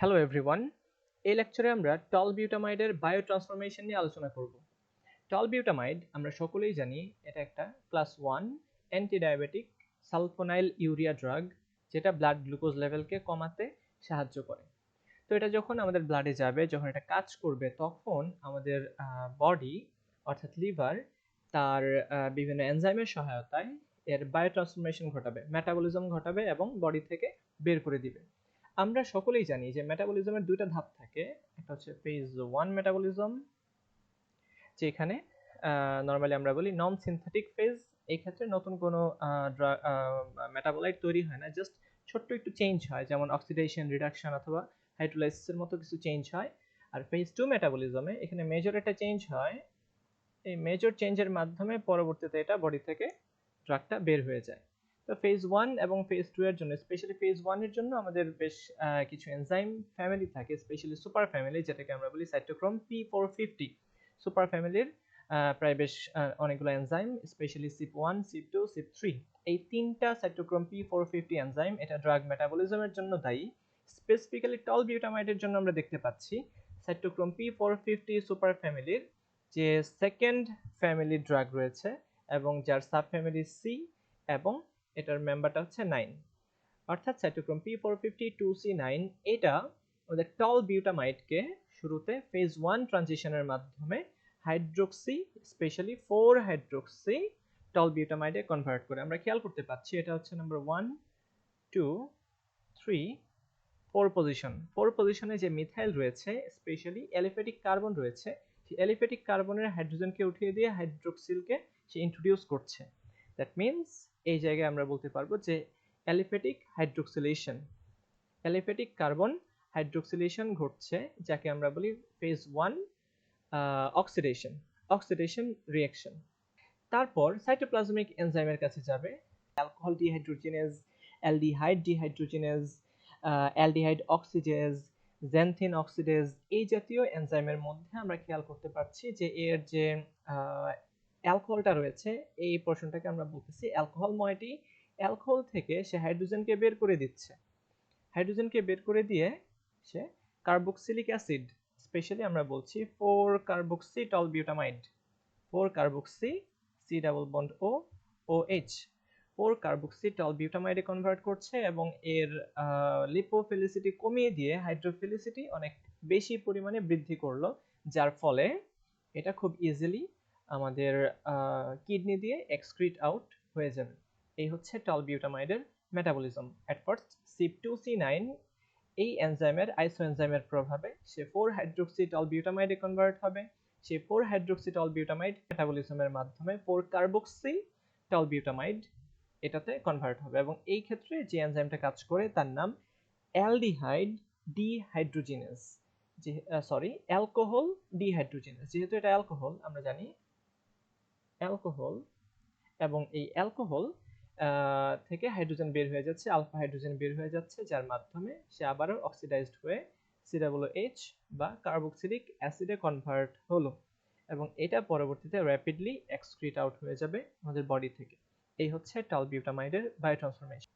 Hello everyone, এই লেকচারে আমরা টলবিউটামাইডের বায়োট্রান্সফরমেশন নিয়ে আলোচনা করব। টলবিউটামাইড আমরা সকলেই জানি এটা একটা class 1 antidiabetic sulphonyl urea drug, যেটা ব্লাড গ্লুকোজ লেভেলকে কমাতে সাহায্য করে। তো এটা যখন আমাদের ব্লাডে যাবে, যখন এটা কাজ করবে, তখন আমাদের বডি অর্থাৎ লিভার তার বিভিন্ন এনজাইমের সহায়তায় এর বায়োট্রান্সফরমেশন ঘটাবে, মেটাবলিজম ঘটাবে এবং বডি থেকে বের করে দিবে। আমরা সকলেই জানি যে মেটাবলিজমের দুইটা ধাপ থাকে। একটা হচ্ছে ফেজ 1 মেটাবলিজম, যেখানে নরমালি আমরা বলি নন সিনথেটিক ফেজ। এই ক্ষেত্রে নতুন কোনো মেটাবলাইট তৈরি হয় না, জাস্ট ছোট্ট একটু চেঞ্জ হয়, যেমন অক্সিডেশন, রিডাকশন অথবা হাইড্রোলাইসিসের মতো কিছু চেঞ্জ হয়। আর ফেজ 2 মেটাবলিজমে এখানে মেজর একটা চেঞ্জ হয়। এই মেজর চেঞ্জের মাধ্যমে পরবর্তীতে এটা বডি থেকে ড্রাগটা বের হয়ে যায়। তো ফেজ 1 এবং ফেজ 2 এর জন্য, স্পেশালি ফেজ 1 এর জন্য আমাদের বেশ কিছু এনজাইম ফ্যামিলি থাকে, স্পেশালি সুপার ফ্যামিলি, যেটাকে আমরা বলি সাইটোক্রোম P450। সুপার ফ্যামিলির প্রায় বেশ অনেকগুলো enzyme, specially CYP1, CYP2, CYP3, এই তিনটা সাইটোক্রোম P450 এনজাইম এটা ড্রাগ মেটাবলিজমের জন্য দায়ী। স্পেসিফিক্যালি টলবিউটামাইডের জন্য আমরা দেখতে পাচ্ছি সাইটোক্রোম P450 সুপার ফ্যামিলির যে সেকেন্ড ফ্যামিলি ড্রাগ রয়েছে এবং যার সাব ফ্যামিলি সি, এবং এটার মেম্বারটা হচ্ছে 9, অর্থাৎ সাইটোক্রোম P450-2C9। এটা আমাদের টলবিউটামাইডকে শুরুতে ফেজ 1 ট্রানজিশনের মাধ্যমে হাইড্রোক্সি, স্পেশালি 4 হাইড্রোক্সি টলবিউটামাইডে কনভার্ট করে। আমরা খেয়াল করতে পাচ্ছি এটা হচ্ছে নাম্বার 1, 2, 3, 4 পজিশন। 4 পজিশনে যে মিথাইল রয়েছে, স্পেশালি অ্যালিফ্যাটিক কার্বন রয়েছে, সেই অ্যালিফ্যাটিক কার্বনের হাইড্রোজেনকে উঠিয়ে দিয়ে হাইড্রোক্সিলকে সে ইন্ট্রোডিউস করছে। দ্যাট মিনস এই জায়গায় আমরা বলতে পারবো যে aliphatic hydroxylation, aliphatic carbon hydroxylation ঘটছে, যাকে আমরা বলি ফেজ 1 অক্সিডেশন, অক্সিডেশন রিঅ্যাকশন। তারপর সাইটোপ্লাজমিক এনজাইমের কাছে যাবে, alcohol dehydrogenase, aldehyde dehydrogenase, aldehyde oxidase, xanthine oxidase, এই জাতীয় এনজাইমের মধ্যে আমরা খেয়াল করতে পারছি যে এর যে অ্যালকোহলটা রয়েছে, এই পোরশনটাকে আমরা বলতেছি অ্যালকোহল ময়েটি। অ্যালকোহল থেকে সে হাইড্রোজেনকে বের করে দিচ্ছে, হাইড্রোজেনকে বের করে দিয়ে সে কার্বক্সিলিক অ্যাসিড, স্পেশালি আমরা বলছি 4-কার্বক্সিটলবিউটামাইড, 4-কার্বক্সি সি ডাবল বন্ড ও OH, 4-কার্বক্সিটলবিউটামাইডে কনভার্ট করছে এবং এর লিপোফিলিসিটি কমিয়ে দিয়ে হাইড্রোফিলিসিটি অনেক বেশি পরিমাণে বৃদ্ধি করলো, যার ফলে এটা খুব ইজিলি আমাদের কিডনি দিয়ে এক্সক্রিট আউট হয়ে যাবে। এই হচ্ছে টলবিউটামাইডের মেটাবলিজম। এট ফার্স্ট CYP2C9 এই এনজাইমের আইসোএনজাইমের প্রভাবে সে 4-হাইড্রোক্সিটলবিউটামাইডে কনভার্ট হবে। সেই 4-হাইড্রোক্সিটলবিউটামাইড মেটাবলিজমের মাধ্যমে 4-কার্বক্সিটলবিউটামাইড এটাতে কনভার্ট হবে, এবং এই ক্ষেত্রে যে এনজাইমটা কাজ করে তার নাম অ্যালডিহাইড ডিহাইড্রোজেনেজ, যে অ্যালকোহল ডিহাইড্রোজেনেজ। যেহেতু এটা অ্যালকোহল, আমরা জানি অ্যালকোহল, এবং এই অ্যালকোহল থেকে হাইড্রোজেন বের হয়ে যাচ্ছে, আলফা হাইড্রোজেন বের হয়ে যাচ্ছে, যার মাধ্যমে সে আবারও অক্সিডাইজড হয়ে COOH বা কার্বক্সিলিক অ্যাসিডে কনভার্ট হলো, এবং এটা পরবর্তীতে র্যাপিডলি এক্সক্রিট আউট হয়ে যাবে আমাদের বডি থেকে। এই হচ্ছে টলবিউটামাইডের বায়োট্রান্সফরমেশন।